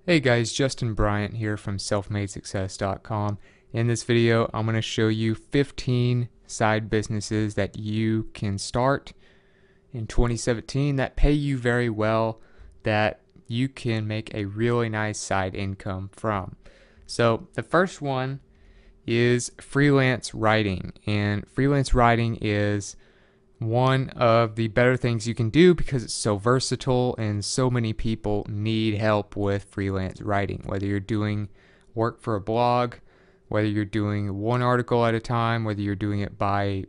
Hey guys, Justin Bryant here from selfmadesuccess.com. In this video, I'm going to show you 15 side businesses that you can start in 2017 that pay you very well, that you can make a really nice side income from. So the first one is freelance writing, and freelance writing is one of the better things you can do because it's so versatile and so many people need help with freelance writing. Whether you're doing work for a blog, whether you're doing one article at a time, whether you're doing it by,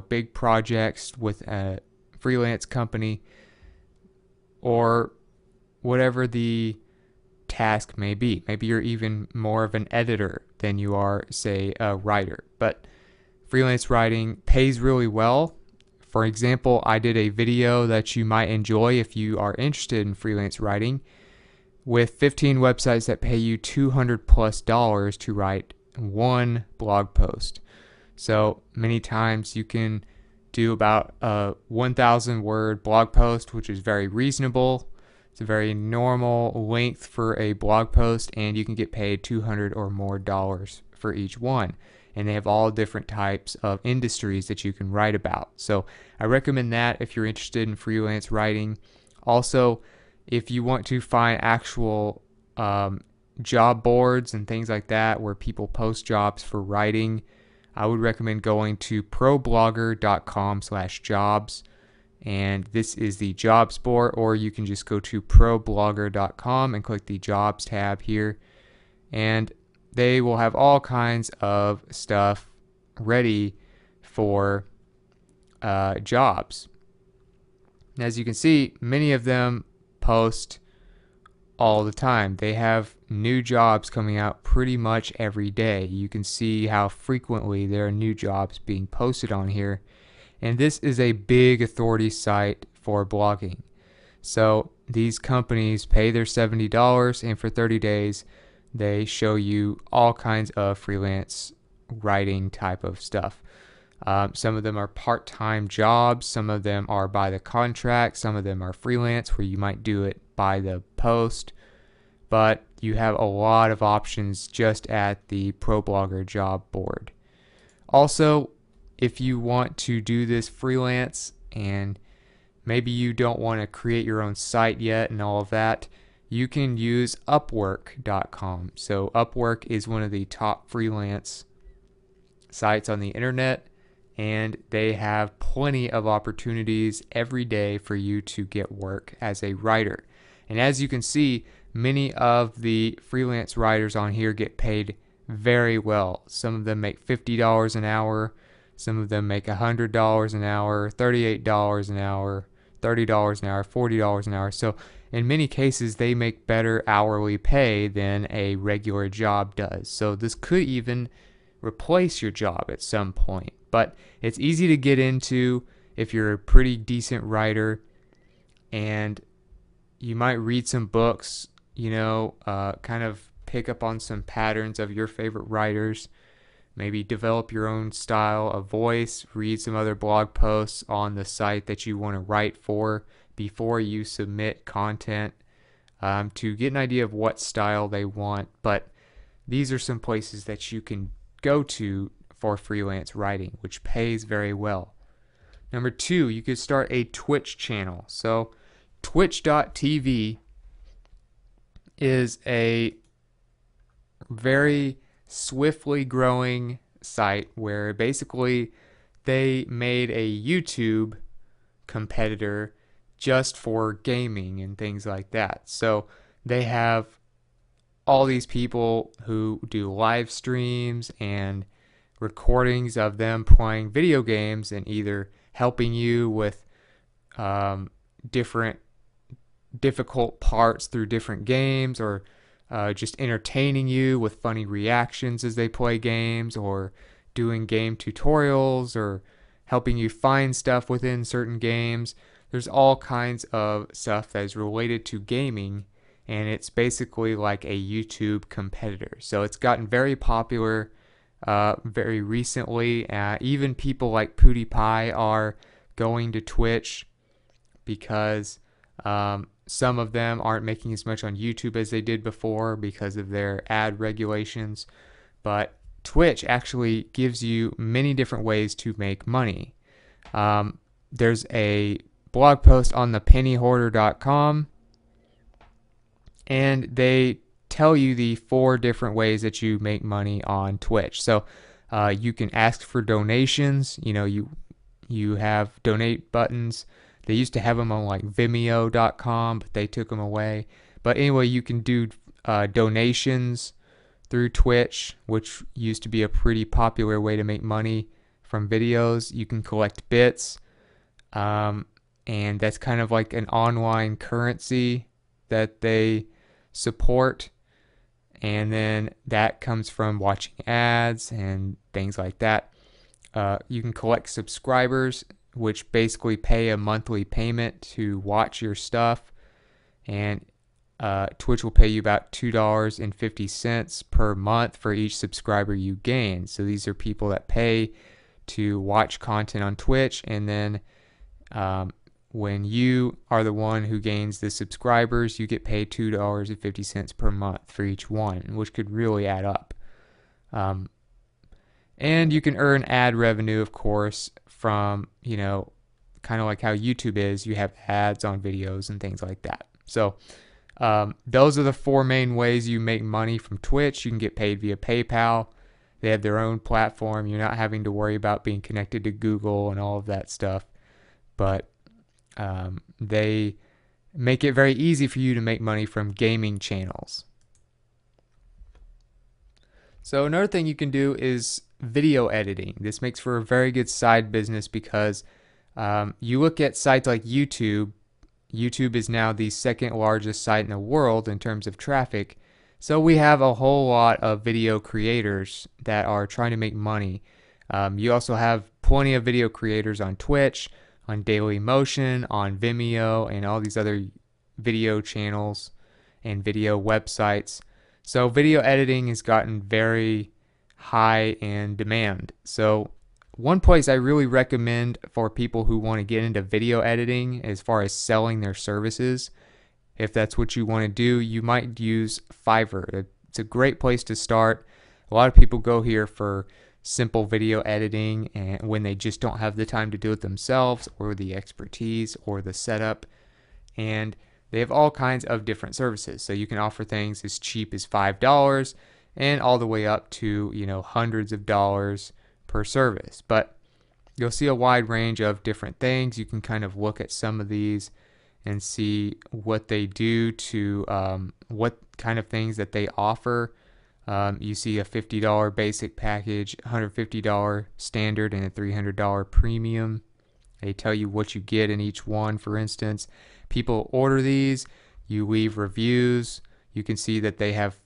big projects with a freelance company, or whatever the task may be. Maybe you're even more of an editor than you are, say, a writer. But freelance writing pays really well. For example, I did a video that you might enjoy if you are interested in freelance writing with 15 websites that pay you $200+ to write one blog post. So many times you can do about a 1,000 word blog post, which is very reasonable. It's a very normal length for a blog post, and you can get paid $200 or more for each one. And they have all different types of industries that you can write about. So I recommend that if you're interested in freelance writing. Also, if you want to find actual job boards and things like that where people post jobs for writing, I would recommend going to problogger.com/jobs. And this is the jobs board, or you can just go to problogger.com and click the jobs tab here. And they will have all kinds of stuff ready for jobs. As you can see, many of them post all the time. They have new jobs coming out pretty much every day. You can see how frequently there are new jobs being posted on here. And this is a big authority site for blogging. So these companies pay their $70, and for 30 days, they show you all kinds of freelance writing type of stuff. Some of them are part-time jobs. Some of them are by the contract. Some of them are freelance where you might do it by the post. But you have a lot of options just at the ProBlogger job board. Also, if you want to do this freelance and maybe you don't want to create your own site yet and all of that, you can use Upwork.com. So Upwork is one of the top freelance sites on the internet, and they have plenty of opportunities every day for you to get work as a writer. And as you can see, many of the freelance writers on here get paid very well. Some of them make $50 an hour. Some of them make $100 an hour, $38 an hour, $30 an hour, $40 an hour. So in many cases, they make better hourly pay than a regular job does. So this could even replace your job at some point. But it's easy to get into if you're a pretty decent writer, and you might read some books, kind of pick up on some patterns of your favorite writers. Maybe develop your own style of voice, read some other blog posts on the site that you want to write for before you submit content, to get an idea of what style they want. But these are some places that you can go to for freelance writing, which pays very well. Number 2, you could start a Twitch channel. So twitch.tv is a very swiftly growing site where basically they made a YouTube competitor just for gaming and things like that. So they have all these people who do live streams and recordings of them playing video games and either helping you with different difficult parts through different games, or just entertaining you with funny reactions as they play games, or doing game tutorials, or helping you find stuff within certain games. There's all kinds of stuff that is related to gaming, and it's basically like a YouTube competitor. So it's gotten very popular very recently. Even people like PewDiePie are going to Twitch because some of them aren't making as much on YouTube as they did before because of their ad regulations. But Twitch actually gives you many different ways to make money. There's a blog post on thepennyhoarder.com, and they tell you the 4 different ways that you make money on Twitch. So you can ask for donations. You have donate buttons. They used to have them on like Vimeo.com, but they took them away. But anyway, you can do donations through Twitch, which used to be a pretty popular way to make money from videos. You can collect bits, and that's kind of like an online currency that they support. And then that comes from watching ads and things like that. You can collect subscribers, which basically pay a monthly payment to watch your stuff. And Twitch will pay you about $2.50 per month for each subscriber you gain. So these are people that pay to watch content on Twitch, and then when you are the one who gains the subscribers, you get paid $2.50 per month for each one, which could really add up. And you can earn ad revenue, of course, from, kind of like how YouTube is. You have ads on videos and things like that. So those are the 4 main ways you make money from Twitch. You can get paid via PayPal. They have their own platform. You're not having to worry about being connected to Google and all of that stuff. But they make it very easy for you to make money from gaming channels. So another thing you can do is video editing. This makes for a very good side business because you look at sites like YouTube. YouTube is now the 2nd largest site in the world in terms of traffic. So we have a whole lot of video creators that are trying to make money. You also have plenty of video creators on Twitch, on Dailymotion, on Vimeo, and all these other video channels and video websites. So video editing has gotten very high in demand. So one place I really recommend for people who want to get into video editing as far as selling their services, if that's what you want to do, you might use Fiverr. It's a great place to start. A lot of people go here for simple video editing, and when they just don't have the time to do it themselves, or the expertise, or the setup. And they have all kinds of different services. So you can offer things as cheap as $5 and all the way up to, hundreds of dollars per service. But you'll see a wide range of different things. You can kind of look at some of these and see what they do to what kind of things that they offer. You see a $50 basic package, $150 standard, and a $300 premium. They tell you what you get in each one. For instance, people order these, you leave reviews. You can see that they have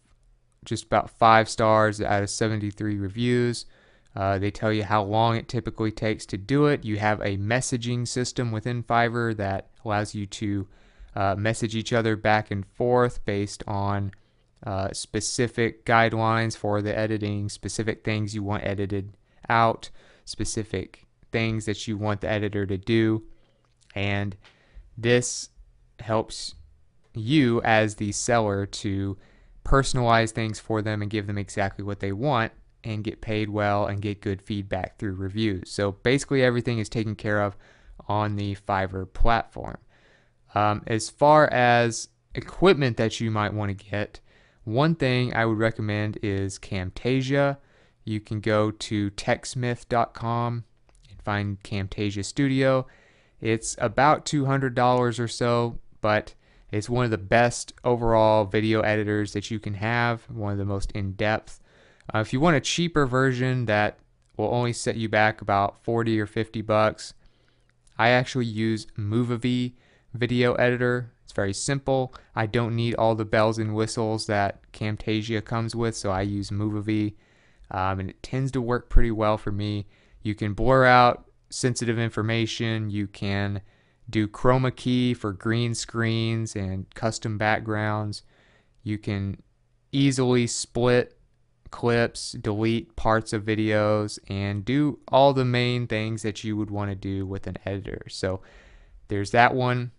just about 5 stars out of 73 reviews. They tell you how long it typically takes to do it. You have a messaging system within Fiverr that allows you to message each other back and forth based on specific guidelines for the editing, specific things you want edited out, specific things that you want the editor to do. And this helps you as the seller to personalize things for them and give them exactly what they want and get paid well and get good feedback through reviews. So basically everything is taken care of on the Fiverr platform. As far as equipment that you might want to get, one thing I would recommend is Camtasia. You can go to techsmith.com and find Camtasia Studio. It's about $200 or so, but it's one of the best overall video editors that you can have, one of the most in-depth. If you want a cheaper version that will only set you back about 40 or 50 bucks, I actually use Movavi video editor. It's very simple. I don't need all the bells and whistles that Camtasia comes with, so I use Movavi, and it tends to work pretty well for me. You can blur out sensitive information. You can do chroma key for green screens and custom backgrounds. You can easily split clips, delete parts of videos, and do all the main things that you would want to do with an editor. So there's that one.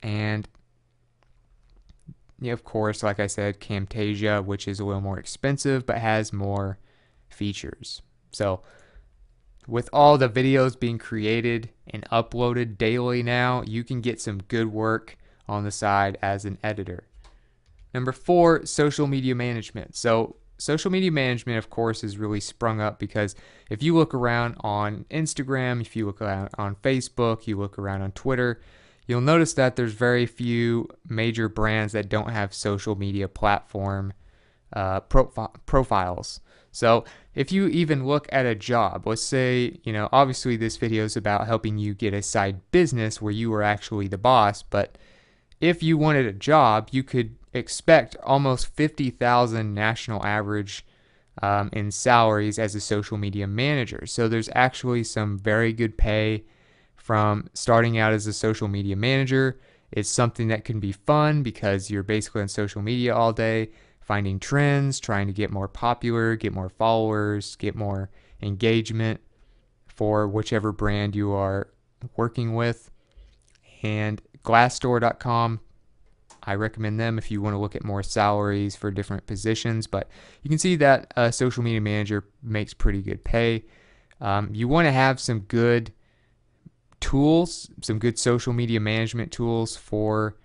And of course, like I said, Camtasia, which is a little more expensive but has more features. So with all the videos being created and uploaded daily now, you can get some good work on the side as an editor. Number 4, social media management. So social media management, of course, has really sprung up because if you look around on Instagram, if you look around on Facebook, you look around on Twitter, you'll notice that there's very few major brands that don't have social media platform profiles. So if you even look at a job, let's say, obviously this video is about helping you get a side business where you are actually the boss, but if you wanted a job, you could expect almost 50,000 national average in salaries as a social media manager. So there's actually some very good pay from starting out as a social media manager. It's something that can be fun because you're basically on social media all day, finding trends, trying to get more popular, get more followers, get more engagement for whichever brand you are working with. And Glassdoor.com, I recommend them if you want to look at more salaries for different positions. But you can see that a social media manager makes pretty good pay. You want to have some good tools, some good social media management tools for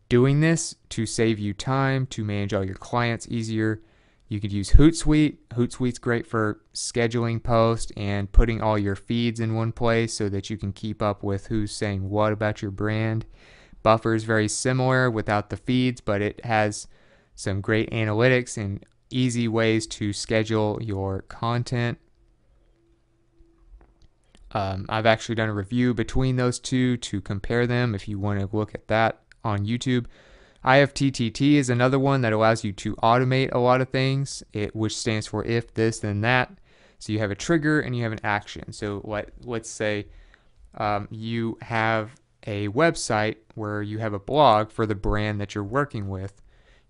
doing this to save you time, to manage all your clients easier. You could use Hootsuite. Hootsuite's great for scheduling posts and putting all your feeds in one place so that you can keep up with who's saying what about your brand. Buffer is very similar without the feeds, but it has some great analytics and easy ways to schedule your content. I've actually done a review between those two to compare them if you want to look at that on YouTube. IFTTT is another one that allows you to automate a lot of things, which stands for if this then that. So you have a trigger and you have an action. So let's say you have a website where you have a blog for the brand that you're working with.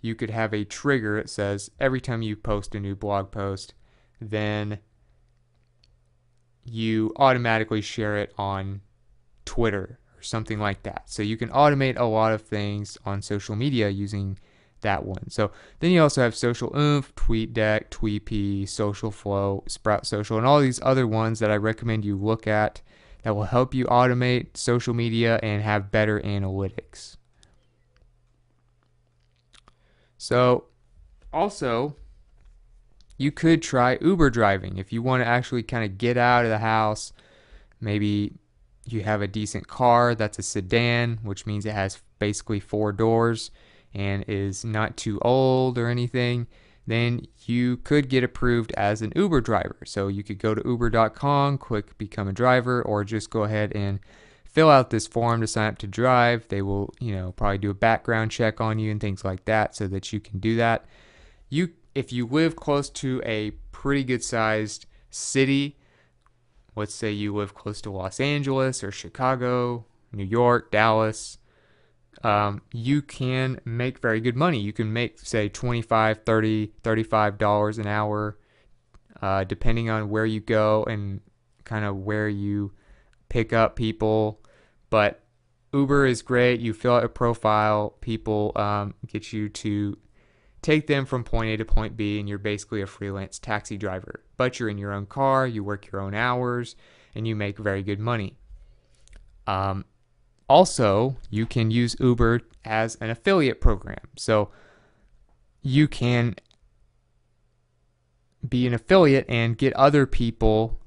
You could have a trigger that says every time you post a new blog post, then you automatically share it on Twitter or something like that. So you can automate a lot of things on social media using that one. So then you also have Social Oomph, TweetDeck, Tweepy, Social Flow, Sprout Social, and all these other ones that I recommend you look at that will help you automate social media and have better analytics. So also, you could try Uber driving if you want to actually kind of get out of the house. Maybe you have a decent car that's a sedan, which means it has basically 4 doors and is not too old or anything. Then you could get approved as an Uber driver. So you could go to uber.com, click become a driver, or just go ahead and fill out this form to sign up to drive. They will, probably do a background check on you and things like that so that you can do that. If you live close to a pretty good sized city, let's say you live close to Los Angeles or Chicago, New York, Dallas, you can make very good money. You can make, say, $25, $30, $35 an hour, depending on where you go and kind of where you pick up people. But Uber is great. You fill out a profile, people get you to take them from point A to point B, and you're basically a freelance taxi driver. But you're in your own car, you work your own hours, and you make very good money. Also, you can use Uber as an affiliate program. So you can be an affiliate and get other people,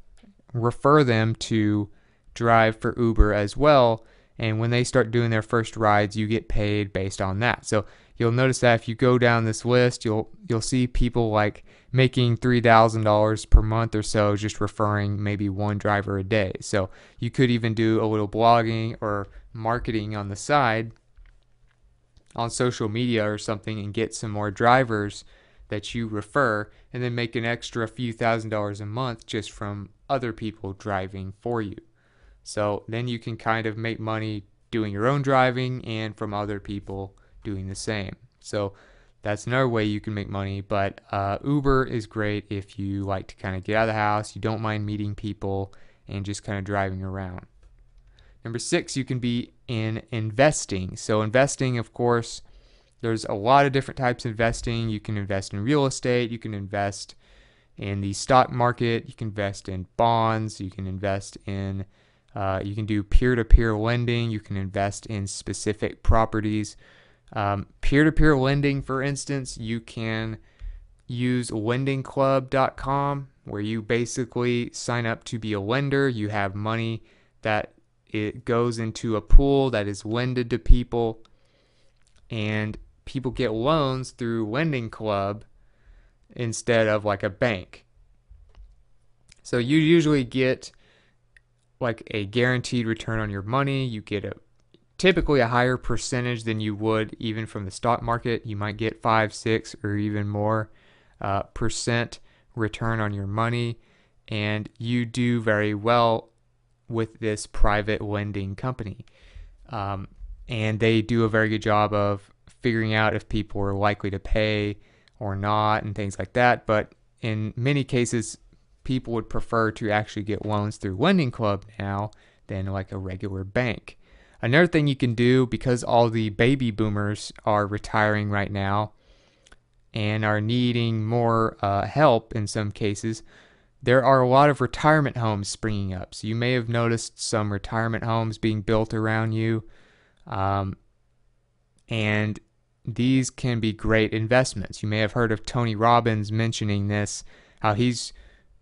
refer them to drive for Uber as well. And when they start doing their first rides, you get paid based on that. So you'll notice that if you go down this list, you'll see people like making $3,000 per month or so just referring maybe one driver a day. So you could even do a little blogging or marketing on the side on social media or something and get some more drivers that you refer and then make an extra few $1,000s a month just from other people driving for you. So then you can kind of make money doing your own driving and from other people doing the same. So that's another way you can make money. But Uber is great if you like to kind of get out of the house, you don't mind meeting people and just kind of driving around. Number 6, you can be in investing. So investing, of course, There's a lot of different types of investing. You can invest in real estate, you can invest in the stock market, you can invest in bonds, you can invest in you can do peer-to-peer lending, you can invest in specific properties. Peer-to-peer lending, for instance, you can use lendingclub.com, where you basically sign up to be a lender. You have money that it goes into a pool that is lended to people, and people get loans through Lending Club instead of like a bank. So you usually get like a guaranteed return on your money. You get typically a higher percentage than you would even from the stock market. You might get 5, 6, or even more percent return on your money, and you do very well with this private lending company. And they do a very good job of figuring out if people are likely to pay or not and things like that. But in many cases, people would prefer to actually get loans through Lending Club now than like a regular bank. Another thing you can do, because all the baby boomers are retiring right now and are needing more help in some cases, there are a lot of retirement homes springing up. So you may have noticed some retirement homes being built around you. And these can be great investments. You may have heard of Tony Robbins mentioning this, how he's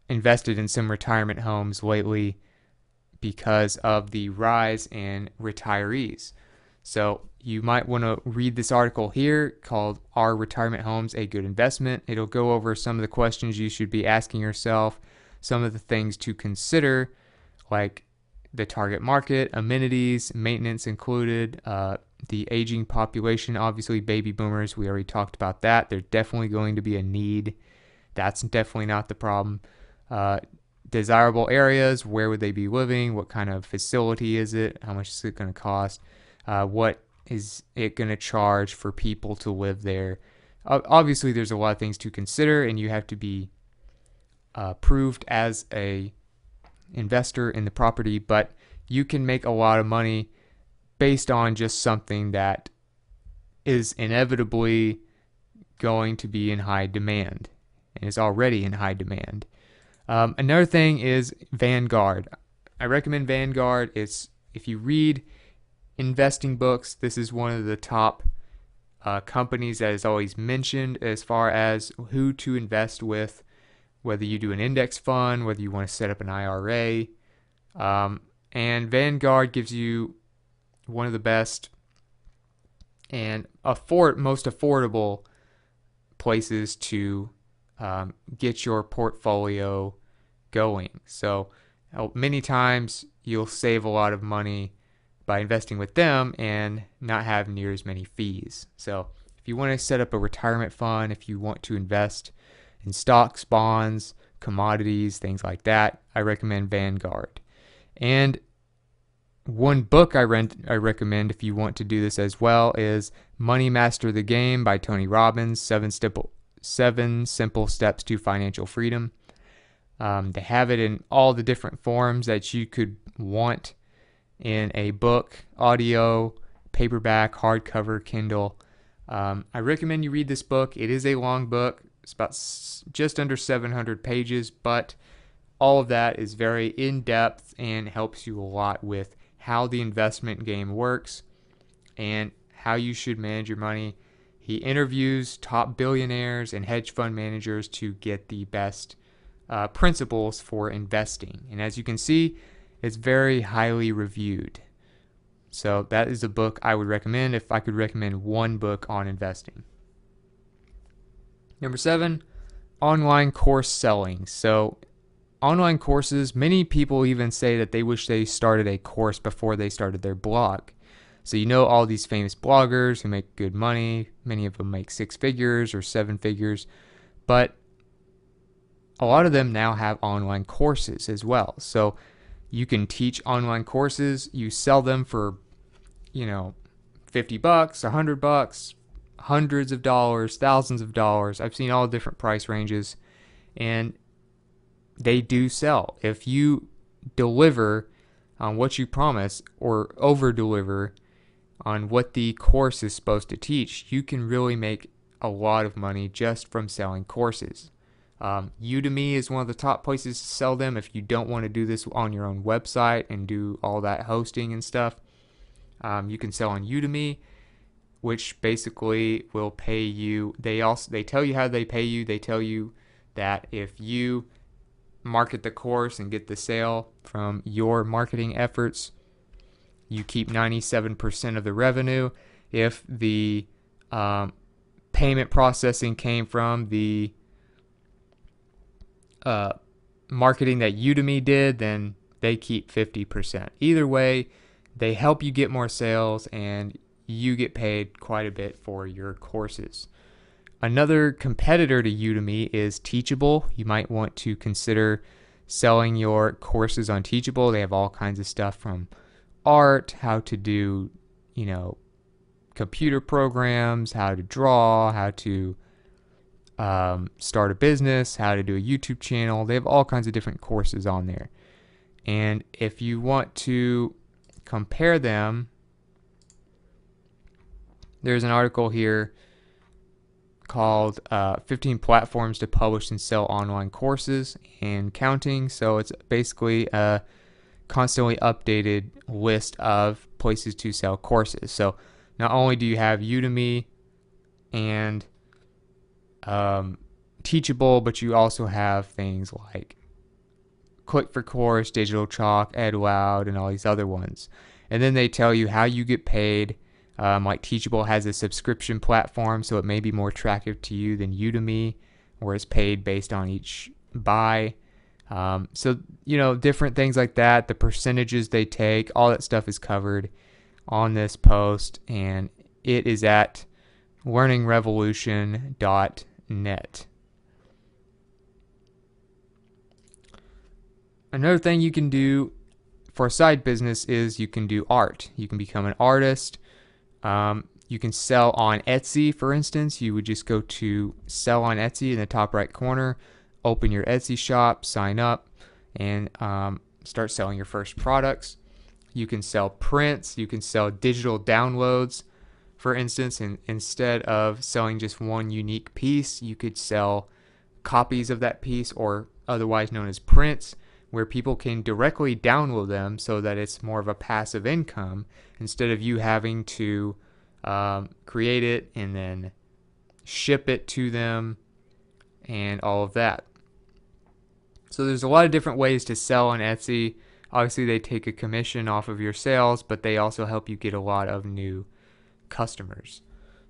invested in some retirement homes lately because of the rise in retirees. So you might want to read this article here called "Are Retirement Homes a Good Investment?" It'll go over some of the questions you should be asking yourself, some of the things to consider, like the target market, amenities, maintenance included, the aging population. Obviously, baby boomers, we already talked about that. There's definitely going to be a need. That's definitely not the problem. Desirable areas, where would they be living? What kind of facility is it? How much is it going to cost? What is it going to charge for people to live there? Obviously, there's a lot of things to consider, and you have to be approved as a investor in the property, but you can make a lot of money based on just something that is inevitably going to be in high demand and is already in high demand. Another thing is Vanguard. I recommend Vanguard. It's, if you read investing books, this is one of the top companies that is always mentioned as far as who to invest with, whether you do an index fund, whether you want to set up an IRA. And Vanguard gives you one of the best and most affordable places to get your portfolio going. So many times you'll save a lot of money by investing with them and not have near as many fees. So if you want to set up a retirement fund, if you want to invest in stocks, bonds, commodities, things like that, I recommend Vanguard. And one book I recommend if you want to do this as well is Money Master the Game by Tony Robbins, 7 Simple Steps to Financial Freedom. They have it in all the different forms that you could want in a book, audio, paperback, hardcover, Kindle. I recommend you read this book. It is a long book. It's about just under 700 pages, but all of that is very in-depth and helps you a lot with how the investment game works and how you should manage your money. He interviews top billionaires and hedge fund managers to get the best principles for investing. And as you can see, it's very highly reviewed. So that is a book I would recommend if I could recommend one book on investing. Number 7, online course selling. So online courses, many people even say that they wish they started a course before they started their blog. So you know all these famous bloggers who make good money. Many of them make 6 figures or 7 figures. But a lot of them now have online courses as well. So you can teach online courses. You sell them for, $50, $100, hundreds of dollars, thousands of dollars. I've seen all different price ranges, and they do sell. If you deliver on what you promise or over deliver on what the course is supposed to teach, you can really make a lot of money just from selling courses. Udemy is one of the top places to sell them if you don't want to do this on your own website and do all that hosting and stuff. You can sell on Udemy, which basically will pay you. They tell you how they pay you. They tell you that if you market the course and get the sale from your marketing efforts, you keep 97% of the revenue. If the payment processing came from the marketing that Udemy did, then they keep 50%. Either way, they help you get more sales and you get paid quite a bit for your courses. Another competitor to Udemy is Teachable. You might want to consider selling your courses on Teachable. They have all kinds of stuff from art, how to do, computer programs, how to draw, how to start a business, how to do a YouTube channel. They have all kinds of different courses on there. And if you want to compare them, there's an article here called 15 Platforms to Publish and Sell Online Courses and Counting. So it's basically a constantly updated list of places to sell courses. So not only do you have Udemy and Teachable, but you also have things like Click for Course, Digital Chalk, EdLoud, and all these other ones. And then they tell you how you get paid. Like Teachable has a subscription platform, so it may be more attractive to you than Udemy, where it's paid based on each buy. So, different things like that, the percentages they take, all that stuff is covered on this post, and it is at learningrevolution.net. Another thing you can do for a side business is you can do art. You can become an artist. You can sell on Etsy, for instance. You would just go to sell on Etsy in the top right corner, open your Etsy shop, sign up, and start selling your first products. You can sell prints. You can sell digital downloads, for instance, and instead of selling just one unique piece, you could sell copies of that piece, or otherwise known as prints, where people can directly download them so that it's more of a passive income instead of you having to create it and then ship it to them and all of that. So there's a lot of different ways to sell on Etsy. Obviously, they take a commission off of your sales, but they also help you get a lot of new customers.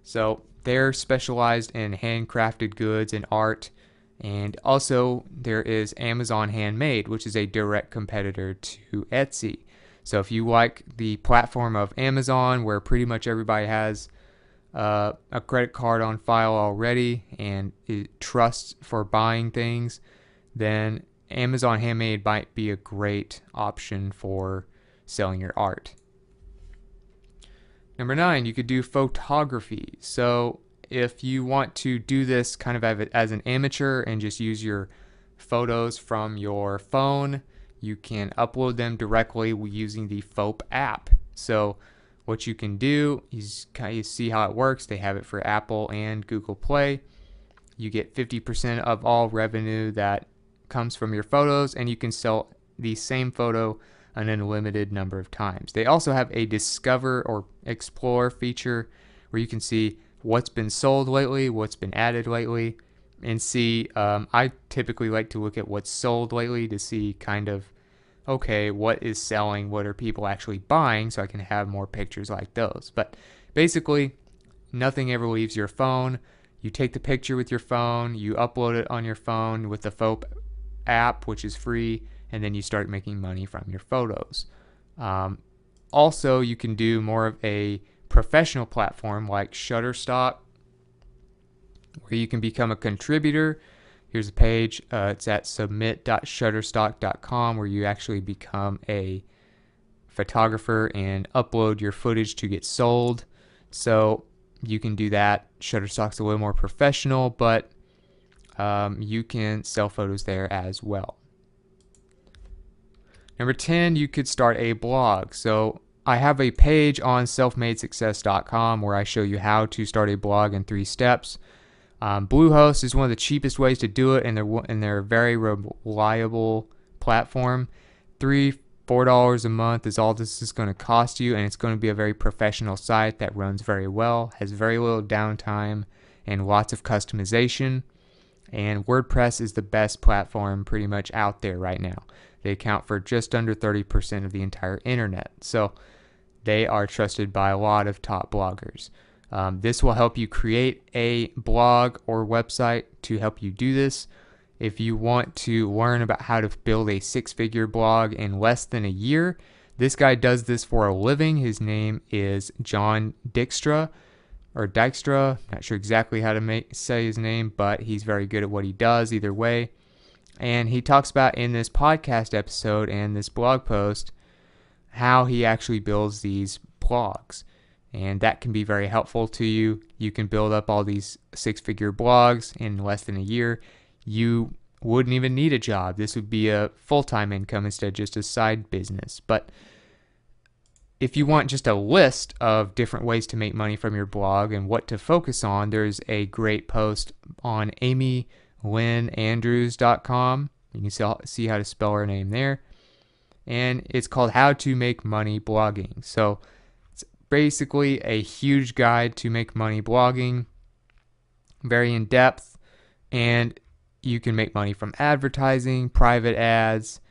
So they're specialized in handcrafted goods and art. And also there is Amazon Handmade, which is a direct competitor to Etsy. So if you like the platform of Amazon, where pretty much everybody has a credit card on file already and trusts for buying things, then Amazon Handmade might be a great option for selling your art. Number 9, you could do photography. So if you want to do this kind of as an amateur and just use your photos from your phone, you can upload them directly using the FOAP app. So what you can do is kind of see how it works. They have it for Apple and Google Play. You get 50% of all revenue that comes from your photos, and you can sell the same photo an unlimited number of times. They also have a discover or explore feature where you can see what's been sold lately, what's been added lately, and see, I typically like to look at what's sold lately to see kind of, okay, what is selling, what are people actually buying, so I can have more pictures like those. But basically, nothing ever leaves your phone. You take the picture with your phone, you upload it on your phone with the FOAP app, which is free, and then you start making money from your photos. Also, you can do more of a professional platform like Shutterstock, where you can become a contributor. Here's a page. It's at submit.shutterstock.com, where you actually become a photographer and upload your footage to get sold. So you can do that. Shutterstock's a little more professional, but you can sell photos there as well. Number 10, you could start a blog. So I have a page on selfmadesuccess.com where I show you how to start a blog in 3 steps. Bluehost is one of the cheapest ways to do it, and they're a very reliable platform. $3-4 a month is all this is going to cost you, and it's going to be a very professional site that runs very well, has very little downtime, and lots of customization. And WordPress is the best platform pretty much out there right now. They account for just under 30% of the entire internet. So they are trusted by a lot of top bloggers. This will help you create a blog or website to help you do this. If you want to learn about how to build a 6-figure blog in less than a year, this guy does this for a living. His name is John Dykstra, or Dykstra. Not sure exactly how to say his name, but he's very good at what he does either way. And he talks about in this podcast episode and this blog post how he actually builds these blogs. And that can be very helpful to you. You can build up all these 6-figure blogs in less than a year. You wouldn't even need a job. This would be a full-time income instead of just a side business. But if you want just a list of different ways to make money from your blog and what to focus on, there's a great post on amylynnandrews.com. You can see how to spell her name there. And it's called How to Make Money Blogging. So it's basically a huge guide to make money blogging, very in depth, and you can make money from advertising, private ads,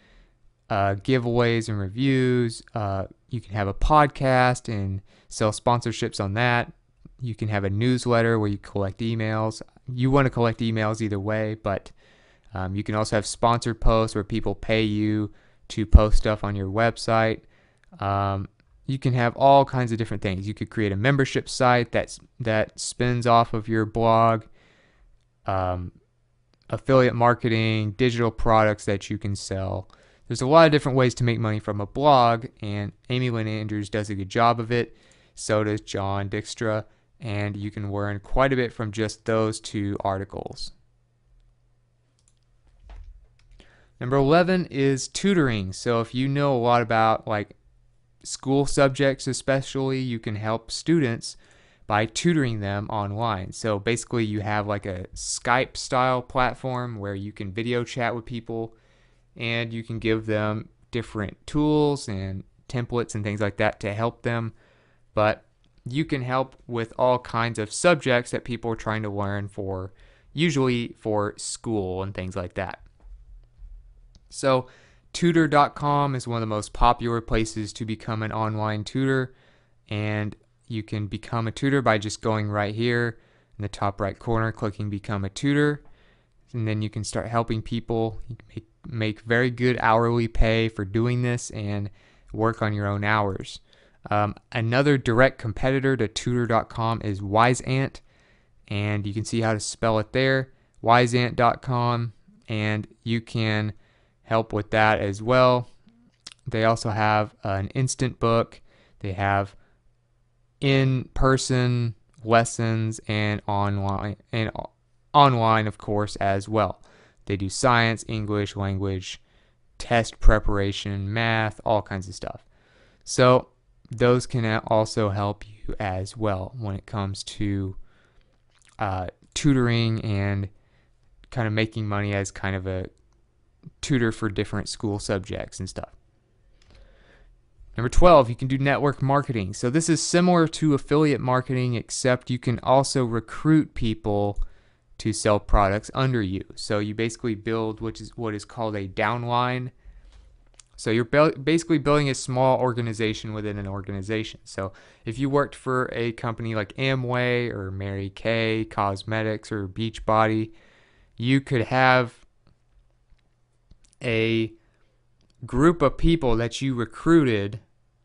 giveaways and reviews. You can have a podcast and sell sponsorships on that. You can have a newsletter where you collect emails. You want to collect emails either way, but you can also have sponsored posts where people pay you to post stuff on your website. You can have all kinds of different things. You could create a membership site that spins off of your blog, affiliate marketing, digital products that you can sell. There's a lot of different ways to make money from a blog, and Amy Lynn Andrews does a good job of it. So does John Dykstra, and you can learn quite a bit from just those 2 articles. Number 11 is tutoring. So if you know a lot about like school subjects especially, you can help students by tutoring them online. So basically you have like a Skype style platform where you can video chat with people and you can give them different tools and templates and things like that to help them. But you can help with all kinds of subjects that people are trying to learn for, usually for school and things like that. So tutor.com is one of the most popular places to become an online tutor, and you can become a tutor by just going right here in the top right corner, clicking become a tutor, and then you can start helping people. You can make very good hourly pay for doing this and work on your own hours. Another direct competitor to tutor.com is Wyzant, and you can see how to spell it there, wyzant.com, and you can help with that as well. They also have an instant book. They have in-person lessons and online of course as well. They do science, English, language, test preparation, math, all kinds of stuff. So those can also help you as well when it comes to tutoring and kind of making money as kind of a tutor for different school subjects and stuff. Number 12, you can do network marketing. So this is similar to affiliate marketing, except you can also recruit people to sell products under you. So you basically build what is called a downline. So you're basically building a small organization within an organization. So if you worked for a company like Amway or Mary Kay Cosmetics or Beachbody, you could have a group of people that you recruited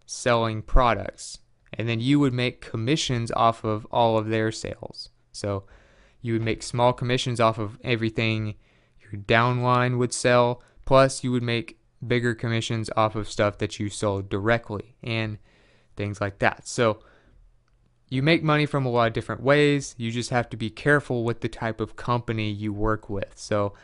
selling products, and then you would make commissions off of all of their sales. So you would make small commissions off of everything your downline would sell, plus you would make bigger commissions off of stuff that you sold directly and things like that. So you make money from a lot of different ways. You just have to be careful with the type of company you work with. So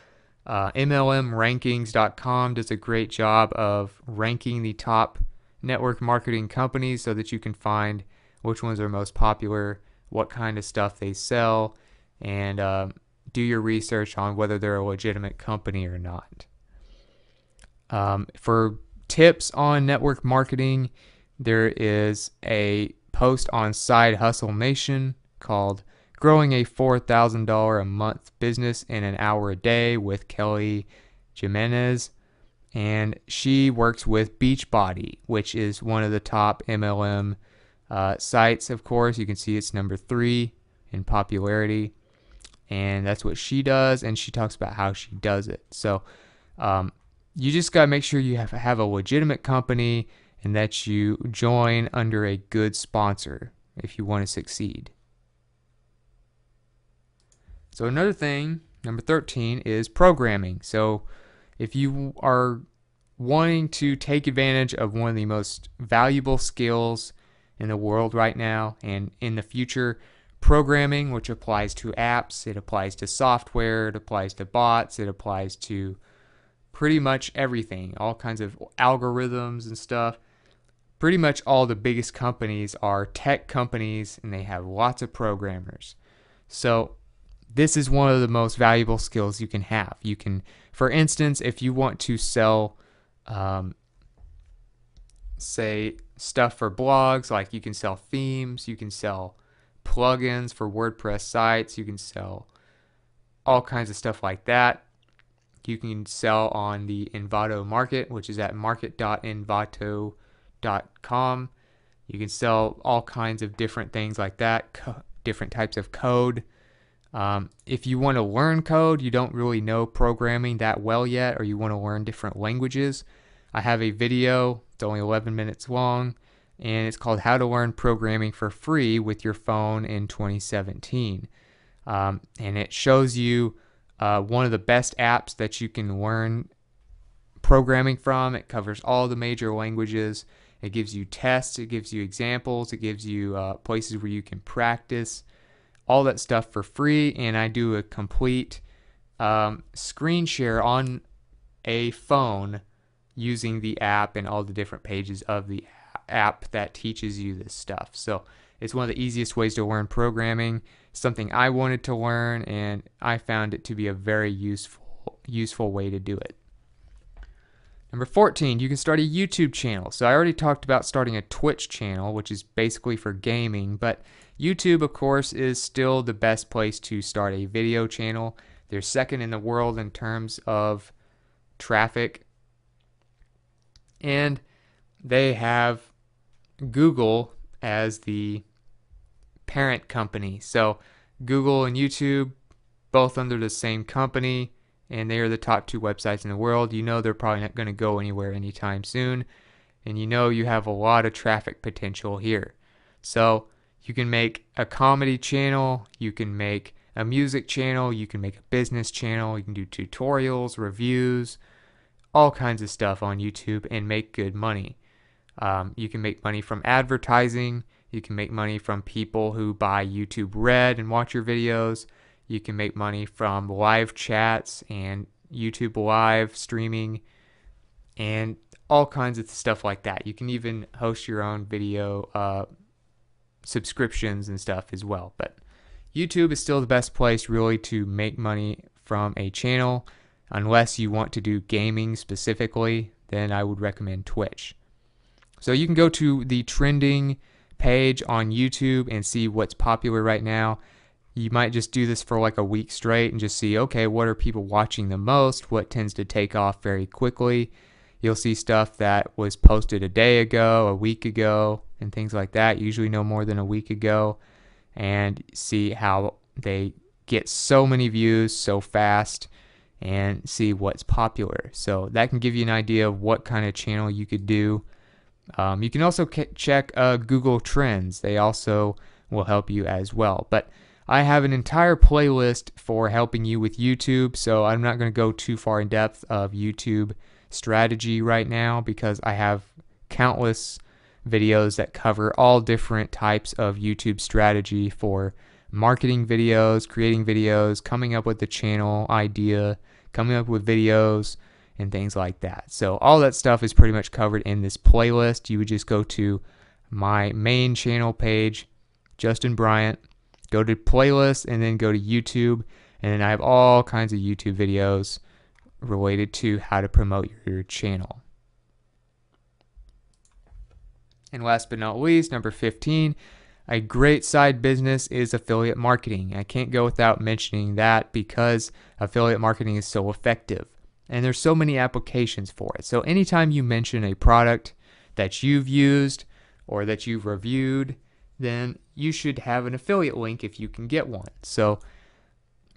MLMrankings.com does a great job of ranking the top network marketing companies so that you can find which ones are most popular, what kind of stuff they sell, and do your research on whether they're a legitimate company or not. For tips on network marketing, there is a post on Side Hustle Nation called Growing a $4,000 a Month Business in an Hour a Day with Kelly Jimenez. And she works with Beachbody, which is one of the top MLM sites, of course. You can see it's number 3 in popularity. And that's what she does, and she talks about how she does it. So you just got to make sure you have a legitimate company and that you join under a good sponsor if you want to succeed. So another thing, number 13, is programming. So if you are wanting to take advantage of one of the most valuable skills in the world right now and in the future, programming, which applies to apps, it applies to software, it applies to bots, it applies to pretty much everything, all kinds of algorithms and stuff. Pretty much all the biggest companies are tech companies, and they have lots of programmers. So this is one of the most valuable skills you can have. You can, for instance, if you want to sell, say, stuff for blogs, like you can sell themes, you can sell plugins for WordPress sites, you can sell all kinds of stuff like that. You can sell on the Envato market, which is at market.envato.com. You can sell all kinds of different things like that, different types of code. If you want to learn code, you don't really know programming that well yet, or you want to learn different languages, I have a video, it's only 11 minutes long, and it's called How to Learn Programming for Free with Your Phone in 2017. And it shows you one of the best apps that you can learn programming from. It covers all the major languages. It gives you tests, it gives you examples, it gives you places where you can practice, all that stuff for free. And I do a complete screen share on a phone using the app and all the different pages of the app that teaches you this stuff. So it's one of the easiest ways to learn programming, something I wanted to learn, and I found it to be a very useful way to do it. Number 14, you can start a YouTube channel. So I already talked about starting a Twitch channel, which is basically for gaming, but YouTube, of course, is still the best place to start a video channel. They're second in the world in terms of traffic, and they have Google as the parent company. So Google and YouTube, both under the same company, and they are the top 2 websites in the world. You know they're probably not going to go anywhere anytime soon, and you know you have a lot of traffic potential here. So you can make a comedy channel, you can make a music channel, you can make a business channel, you can do tutorials, reviews, all kinds of stuff on YouTube and make good money. You can make money from advertising. You can make money from people who buy YouTube Red and watch your videos. You can make money from live chats and YouTube Live streaming and all kinds of stuff like that. You can even host your own video subscriptions and stuff as well. But YouTube is still the best place really to make money from a channel. Unless you want to do gaming specifically, then I would recommend Twitch. So you can go to the trending page on YouTube and see what's popular right now. You might just do this for like a week straight and just see, okay, what are people watching the most? What tends to take off very quickly? You'll see stuff that was posted a day ago, a week ago, and things like that, usually no more than a week ago, and see how they get so many views so fast and see what's popular. So that can give you an idea of what kind of channel you could do. You can also check Google Trends. They also will help you as well. But I have an entire playlist for helping you with YouTube, so I'm not going to go too far in depth of YouTube strategy right now because I have countless videos that cover all different types of YouTube strategy for marketing videos, creating videos, coming up with the channel idea, coming up with videos, and things like that. So all that stuff is pretty much covered in this playlist. You would just go to my main channel page, Justin Bryant, go to playlist, and then go to YouTube, and then I have all kinds of YouTube videos related to how to promote your channel. And last but not least, number 15, a great side business is affiliate marketing. I can't go without mentioning that because affiliate marketing is so effective. And there's so many applications for it. So anytime you mention a product that you've used or that you've reviewed, then you should have an affiliate link if you can get one. So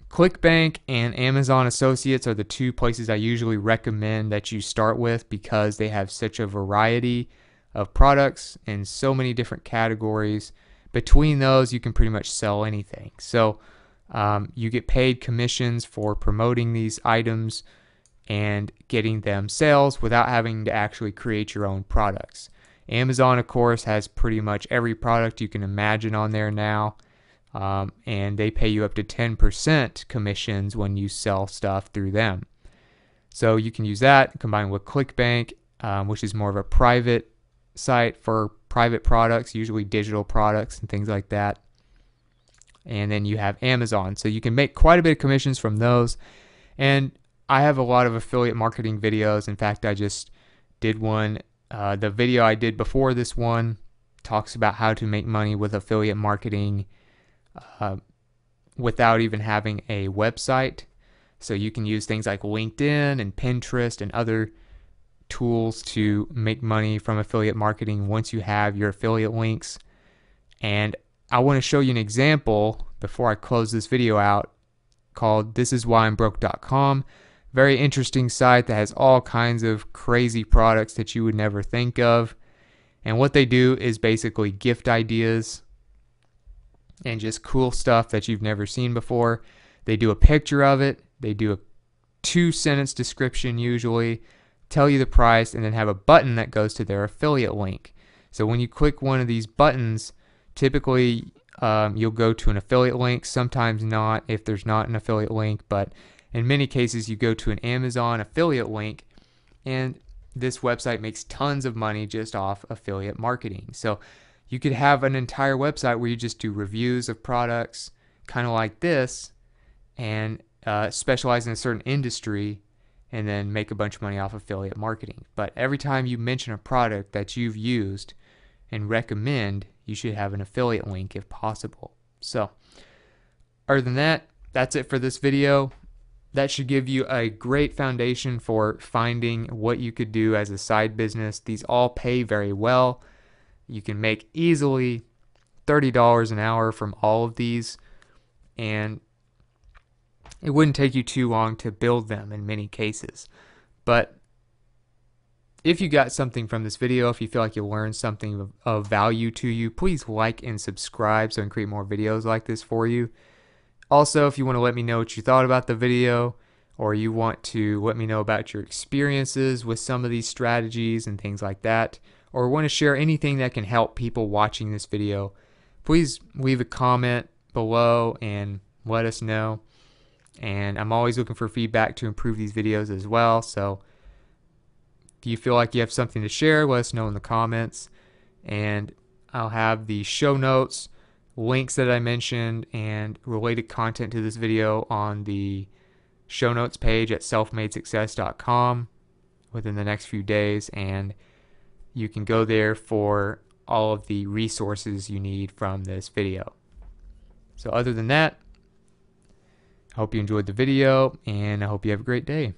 ClickBank and Amazon Associates are the two places I usually recommend that you start with because they have such a variety of products in so many different categories. Between those, you can pretty much sell anything. So you get paid commissions for promoting these items and getting them sales without having to actually create your own products. Amazon, of course, has pretty much every product you can imagine on there now, and they pay you up to 10% commissions when you sell stuff through them. So you can use that combined with ClickBank, which is more of a private site for private products, usually digital products and things like that. And then you have Amazon. So you can make quite a bit of commissions from those. And I have a lot of affiliate marketing videos. In fact, I just did one. The video I did before this one talks about how to make money with affiliate marketing without even having a website. So you can use things like LinkedIn and Pinterest and other tools to make money from affiliate marketing once you have your affiliate links. And I want to show you an example before I close this video out called thisiswhyimbroke.com. Very interesting site that has all kinds of crazy products that you would never think of. And what they do is basically gift ideas and just cool stuff that you've never seen before. They do a picture of it. They do a 2-sentence description usually, tell you the price, and then have a button that goes to their affiliate link. So when you click one of these buttons, typically you'll go to an affiliate link, sometimes not if there's not an affiliate link, but in many cases you go to an Amazon affiliate link, and this website makes tons of money just off affiliate marketing. So you could have an entire website where you just do reviews of products, kind of like this, and specialize in a certain industry, and then make a bunch of money off affiliate marketing. But every time you mention a product that you've used and recommend, you should have an affiliate link if possible. So other than that, that's it for this video. That should give you a great foundation for finding what you could do as a side business. These all pay very well. You can make easily $30 an hour from all of these, and it wouldn't take you too long to build them in many cases. But if you got something from this video, if you feel like you learned something of value to you, please like and subscribe so I can create more videos like this for you. Also, if you want to let me know what you thought about the video, or you want to let me know about your experiences with some of these strategies and things like that, or want to share anything that can help people watching this video, please leave a comment below and let us know. And I'm always looking for feedback to improve these videos as well. So if you feel like you have something to share, let us know in the comments. And I'll have the show notes, links that I mentioned, and related content to this video on the show notes page at selfmadesuccess.com within the next few days. And you can go there for all of the resources you need from this video. So other than that, I hope you enjoyed the video, and I hope you have a great day.